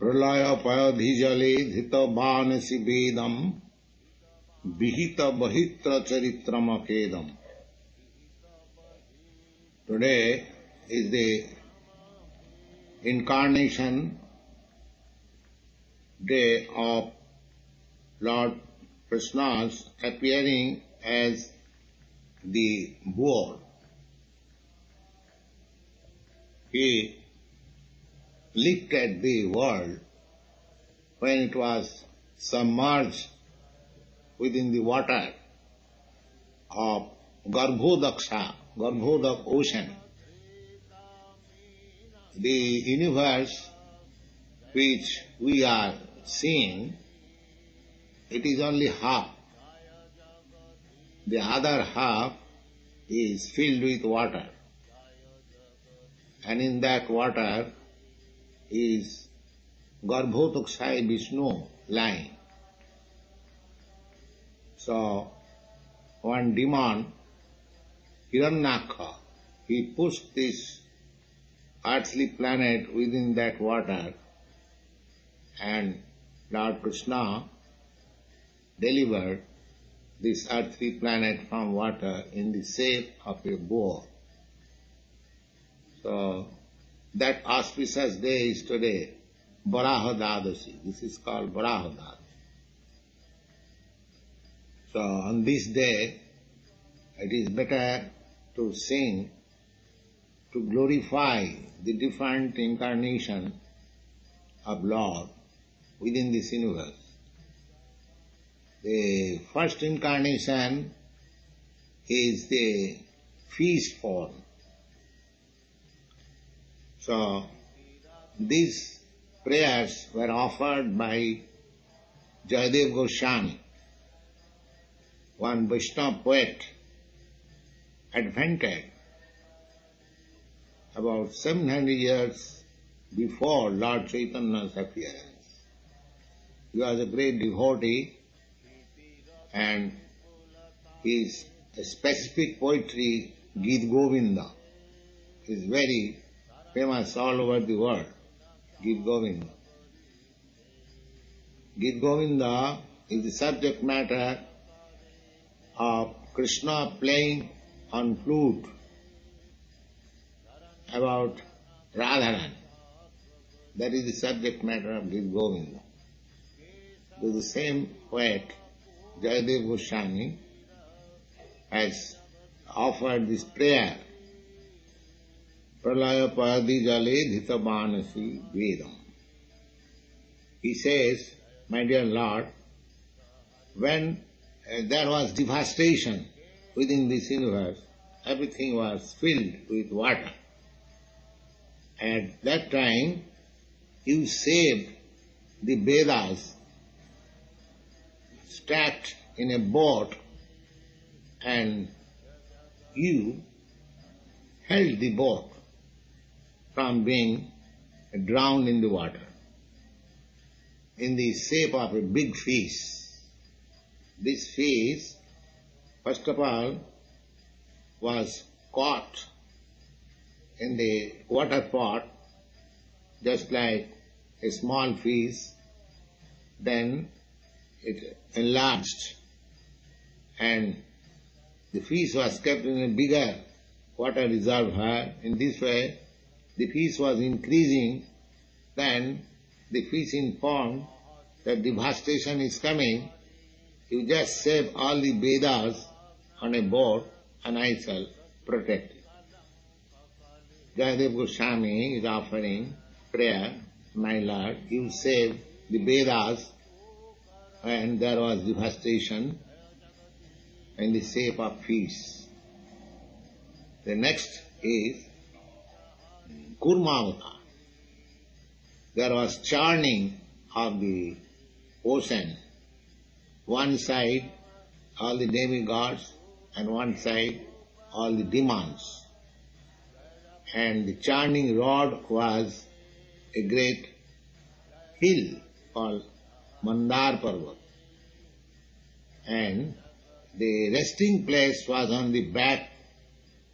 Pralaya payadhijale dhita vanasi vedam vihita bahitra charitram akedam. Today is the incarnation day of Lord Krishna's appearing as the boar. He looked at the world when it was submerged within the water of Garbhodaksha, Garbhodak ocean. The universe which we are seeing, it is only half. The other half is filled with water. And in that water is Garbhodaksha Vishnu lying. So, one demon, Hiranyaka, he pushed this earthly planet within that water, and Lord Krishna delivered this earthly planet from water in the shape of a boar. So, that auspicious day is today, Varaha Dadashi. This is called Varaha Dadashi. So, on this day, it is better to sing, to glorify the different incarnation of Lord within this universe. The first incarnation is the fish form. So, these prayers were offered by Jayadev Goswami, one Vaishnava poet, advented about 700 years before Lord Chaitanya's appearance. He was a great devotee, and his specific poetry, Gita Govinda, is very famous all over the world. Gita Govinda. Gita Govinda is the subject matter of Krishna playing on flute about Radha. That is the subject matter of Gita Govinda. The same poet, Jayadev Goswami, has offered this prayer, Pralaya payadi jale dhita vanasi vedam. He says, my dear Lord, when there was devastation within this universe, everything was filled with water. At that time, you saved the Vedas stacked in a boat, and you held the boat from being drowned in the water in the shape of a big fish. This fish, first of all, was caught in the water pot just like a small fish, then it enlarged, and the fish was kept in a bigger water reservoir. In this way, the fish was increasing. Then the fish informed that devastation is coming. You just save all the Vedas on a boat, and I shall protect it. Jayadev Goswami is offering prayer, my Lord, you save the Vedas when there was devastation in the shape of fish. The next is Kurmavata. There was churning of the ocean. One side all the demigods, and one side all the demons. And the churning rod was a great hill called Mandar Parvat. And the resting place was on the back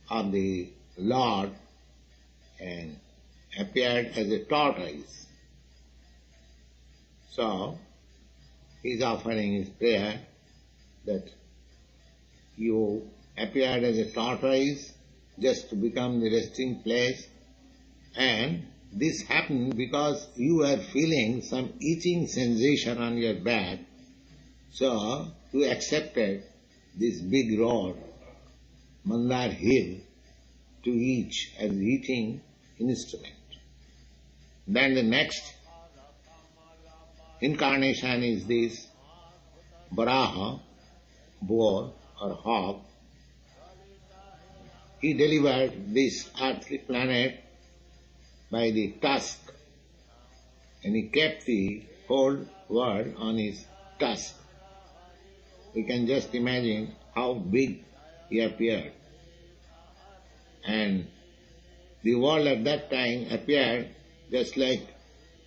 of the Lord and appeared as a tortoise. So, he is offering his prayer that you appeared as a tortoise just to become the resting place, and this happened because you were feeling some itching sensation on your back, so you accepted this big rod, Mandar hill, to each as eating instrument. Then the next incarnation is this Varaha, boar or hog. He delivered this earthly planet by the tusk, and he kept the whole world on his tusk. We can just imagine how big he appeared. And the world at that time appeared just like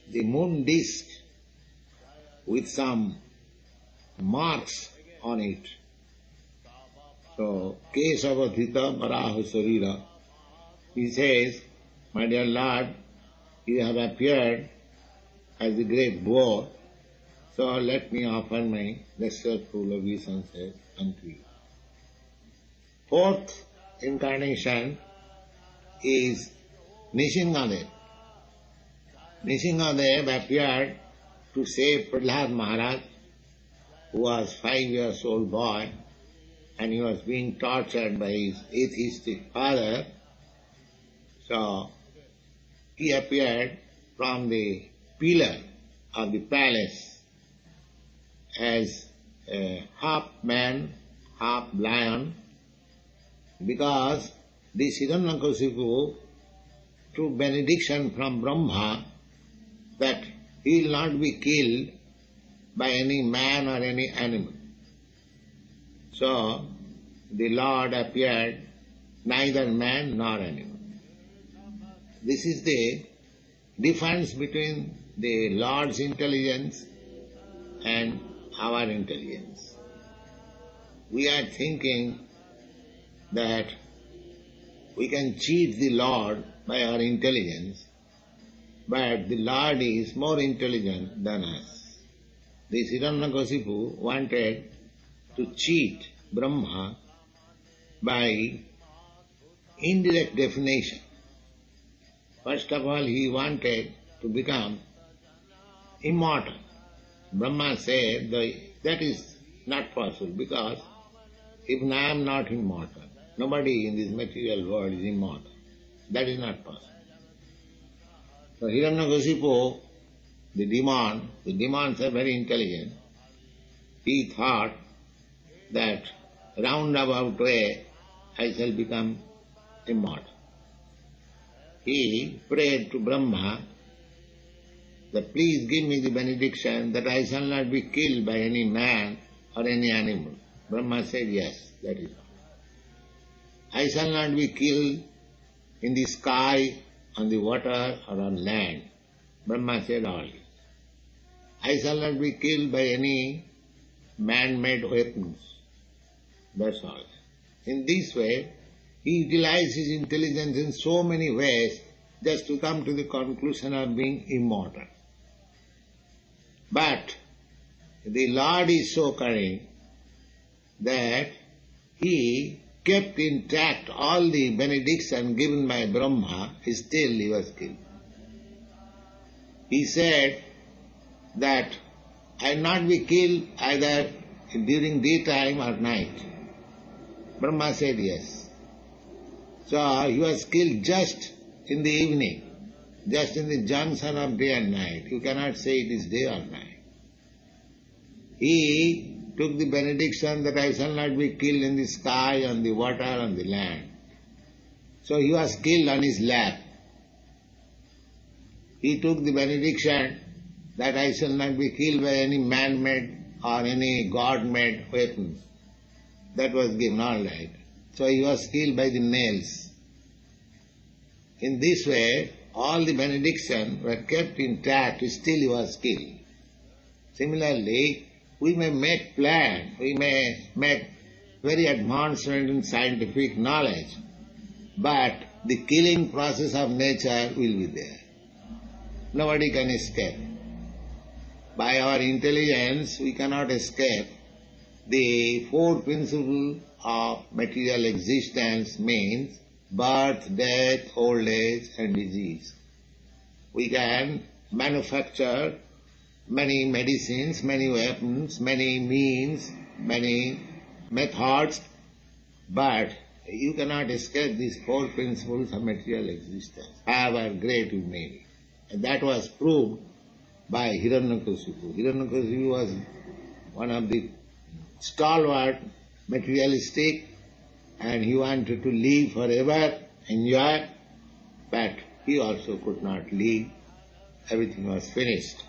the moon disk with some marks on it. So, Kesavathita Varaha Sarira, he says, my dear Lord, you have appeared as the great boar, so let me offer my respectful obeisances unto you. Fourth incarnation is Nishingadev. Nishingadev appeared to save Prahlad Maharaj, who was 5 years old boy, and he was being tortured by his atheistic father. So, he appeared from the pillar of the palace as a half man, half lion, because this Hiranyakashipu took benediction from Brahma that he will not be killed by any man or any animal. So, the Lord appeared neither man nor animal. This is the difference between the Lord's intelligence and our intelligence. We are thinking that we can cheat the Lord by our intelligence, but the Lord is more intelligent than us. This Hiranyakashipu wanted to cheat Brahma by indirect definition. First of all, he wanted to become immortal. Brahma said that is not possible, because if I am not immortal, nobody in this material world is immortal. That is not possible. So Hiranyakashipu, the demons are very intelligent. He thought that roundabout way I shall become immortal. He prayed to Brahma that please give me the benediction that I shall not be killed by any man or any animal. Brahma said, yes, that is all. I shall not be killed in the sky, on the water or on land. Brahma said all. I shall not be killed by any man-made weapons. That's all. In this way, he utilized his intelligence in so many ways just to come to the conclusion of being immortal. But the Lord is so kind that he kept intact all the benediction given by Brahma, still he was killed. He said that I will not be killed either during daytime or night. Brahma said yes. So he was killed just in the evening, just in the junction of day and night. You cannot say it is day or night. He took the benediction that I shall not be killed in the sky, on the water, on the land. So he was killed on his lap. He took the benediction that I shall not be killed by any man-made or any God-made weapons. That was given, all right. So he was killed by the nails. In this way, all the benediction were kept intact, still he was killed. Similarly, we may make plan, we may make very advancement in scientific knowledge, but the killing process of nature will be there. Nobody can escape. by our intelligence we cannot escape the four principles of material existence, means birth, death, old age and disease. We can manufacture many medicines, many weapons, many means, many methods, but you cannot escape these four principles of material existence, however great you may be. And that was proved by Hiranyakashipu. Hiranyakashipu was one of the stalwart materialistic, and he wanted to live forever, enjoy, but he also could not live. Everything was finished.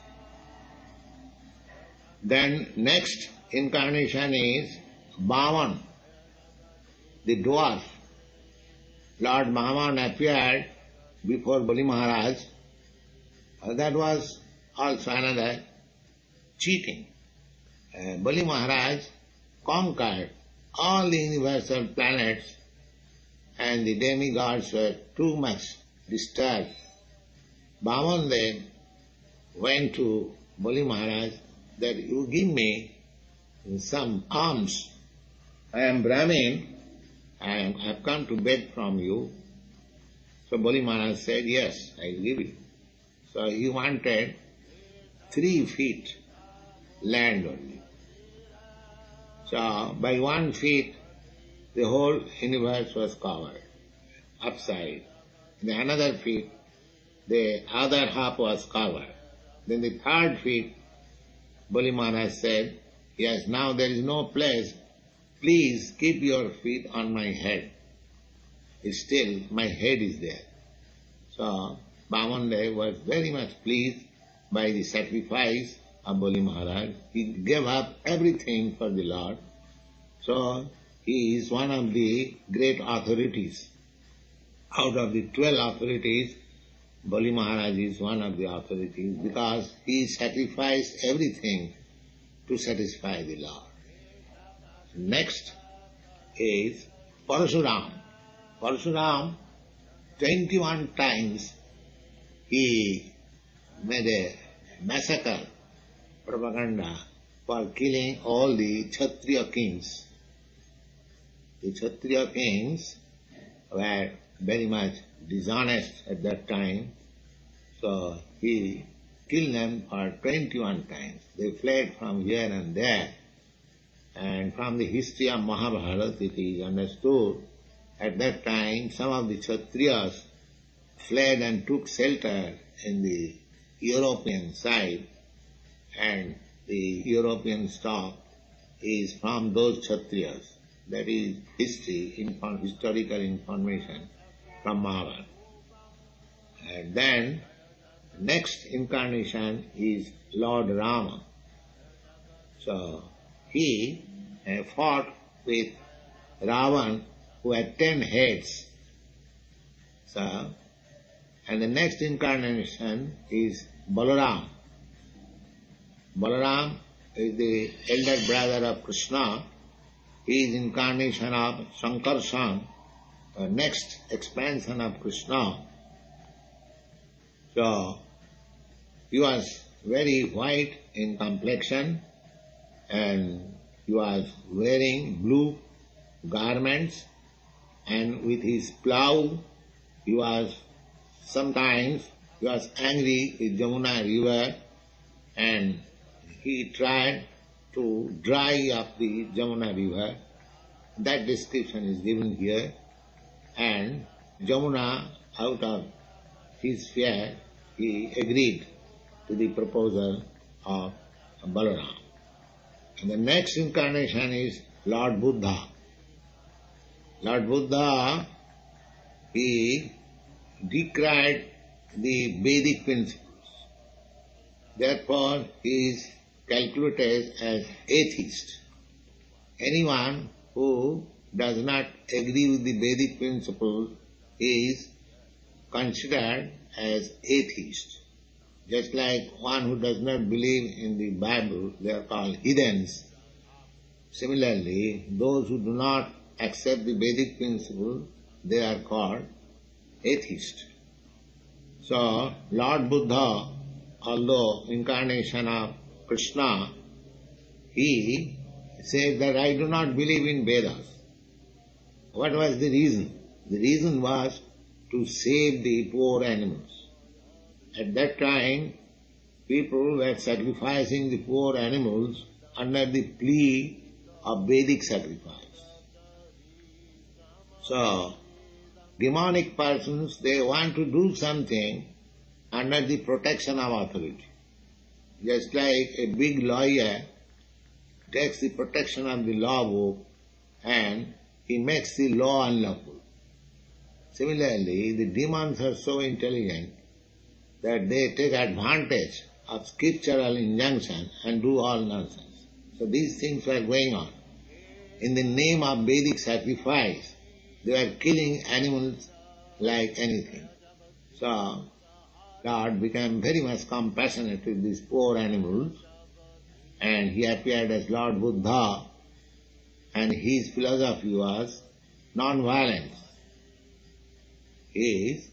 Then next incarnation is Bhajan, the dwarf. Lord Bhajan appeared before Bali Maharaj. That was also another cheating. Bali Maharaj conquered all the universal planets, and the demigods were too much disturbed. Bhajan then went to Bali Maharaj that you give me some alms. I am Brahmin, I have come to beg from you. So Bali Maharaj said, yes, I will give you. So he wanted 3 feet land only. So by 1 feet the whole universe was covered, upside. In another feet the other half was covered. Then the 3rd feet, Bali Maharaj said, yes, now there is no place, please keep your feet on my head. Still my head is there. So Bhajan was very much pleased by the sacrifice of Bali Maharaj. He gave up everything for the Lord. So he is one of the great authorities. Out of the 12 authorities, Bali Maharaj is one of the authorities because he sacrificed everything to satisfy the Lord. Next is Parasuram. Parasuram, 21 times he made a massacre, propaganda for killing all the Kshatriya kings. The Kshatriya kings were very much dishonest at that time, so he killed them for 21 times. They fled from here and there, and from the history of Mahabharata it is understood at that time some of the Kshatriyas fled and took shelter in the European side, and the European stock is from those Kshatriyas. That is historical information from Mahabharata. And then next incarnation is Lord Rama. So he fought with Ravan, who had 10 heads. So, and the next incarnation is Balaram. Balaram is the elder brother of Krishna. He is incarnation of Sankarshan, the next expansion of Krishna. So he was very white in complexion, and he was wearing blue garments, and with his plough he was angry with Jamuna river, and he tried to dry up the Jamuna river. That description is given here. And Jamuna, out of his fear, he agreed to the proposal of Balaram. And the next incarnation is Lord Buddha. Lord Buddha, he decried the Vedic principles. Therefore, he is calculated as atheist. Anyone who does not agree with the Vedic principles is considered as atheist. Just like one who does not believe in the Bible, they are called heathens. Similarly, those who do not accept the Vedic principles, they are called atheists. So, Lord Buddha, although incarnation of Krishna, he said that I do not believe in Vedas. What was the reason? The reason was to save the poor animals. At that time, people were sacrificing the poor animals under the plea of Vedic sacrifice. So, demonic persons, they want to do something under the protection of authority. Just like a big lawyer takes the protection of the law book and he makes the law unlawful. Similarly, the demons are so intelligent that they take advantage of scriptural injunction and do all nonsense. So these things were going on. In the name of Vedic sacrifice, they were killing animals like anything. So Lord became very much compassionate with these poor animals, and he appeared as Lord Buddha, and his philosophy was non-violence. His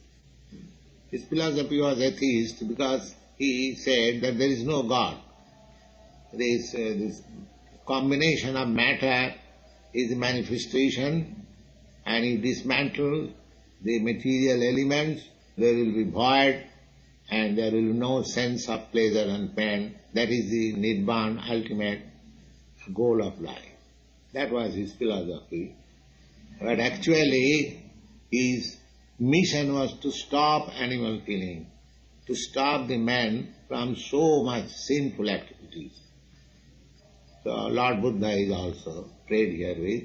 philosophy was atheist because he said that there is no God. This combination of matter is a manifestation, and he dismantled the material elements, there will be void, and there will be no sense of pleasure and pain. That is the Nibbana, ultimate goal of life. That was his philosophy. But actually, his mission was to stop animal killing, to stop the man from so much sinful activities. So Lord Buddha is also prayed here with.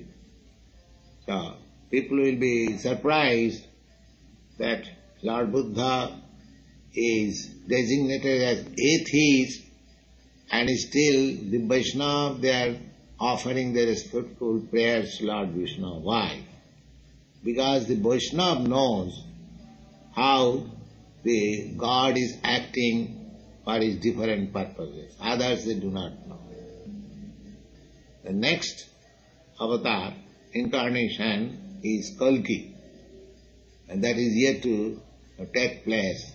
So people will be surprised that Lord Buddha is designated as atheist, and still the Vaishnava, they are offering their respectful prayers to Lord Vishnu. Why? Because the Vaishnava knows how the God is acting for his different purposes. Others they do not know. The next avatar, incarnation, is Kalki, and that is yet to take place.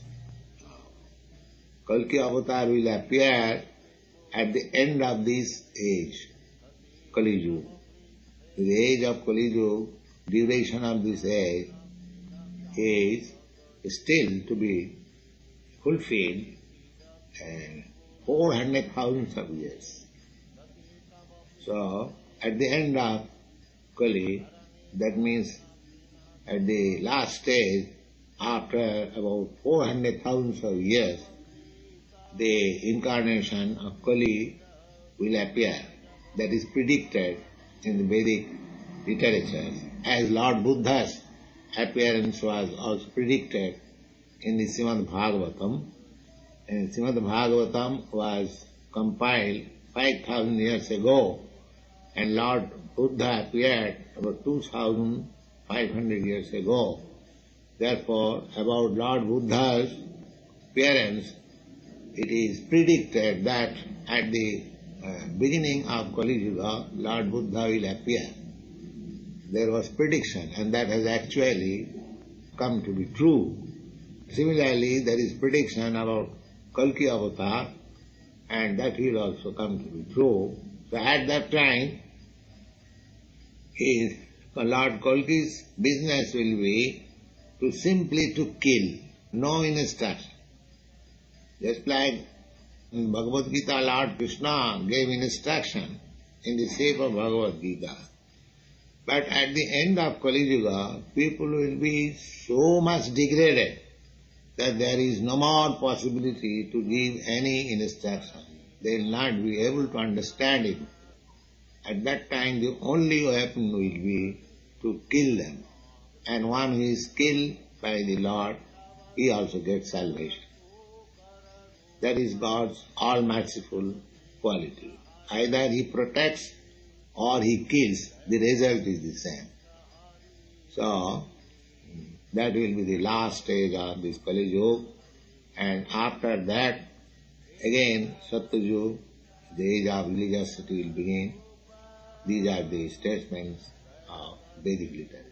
Kalki avatar will appear at the end of this age, Kali Yuga. The age of Kali Yuga, duration of this age is still to be fulfilled 400,000 of years. So, at the end of Kali, that means at the last stage, after about 400,000 of years, the incarnation of Kali will appear. That is predicted in the Vedic literature, as Lord Buddha's appearance was also predicted in the Srimad Bhagavatam. And Srimad Bhagavatam was compiled 5,000 years ago, and Lord Buddha appeared about 2,500 years ago. Therefore, about Lord Buddha's appearance, it is predicted that at the beginning of Kali Yuga, Lord Buddha will appear. There was prediction, and that has actually come to be true. Similarly, there is prediction about Kalki avatar, and that will also come to be true. So at that time, Lord Kalki's business will be to simply to kill, no instruction. Just like in Bhagavad Gita, Lord Krishna gave instruction in the shape of Bhagavad Gita. But at the end of Kali Yuga, people will be so much degraded that there is no more possibility to give any instruction. They will not be able to understand it. At that time, the only weapon will be to kill them. And one who is killed by the Lord, he also gets salvation. That is God's all-merciful quality. Either he protects or he kills, the result is the same. So, that will be the last stage of this Kali Yuga, and after that, again, Satya Yuga, the age of religiosity will begin. These are the statements of Vedic literature.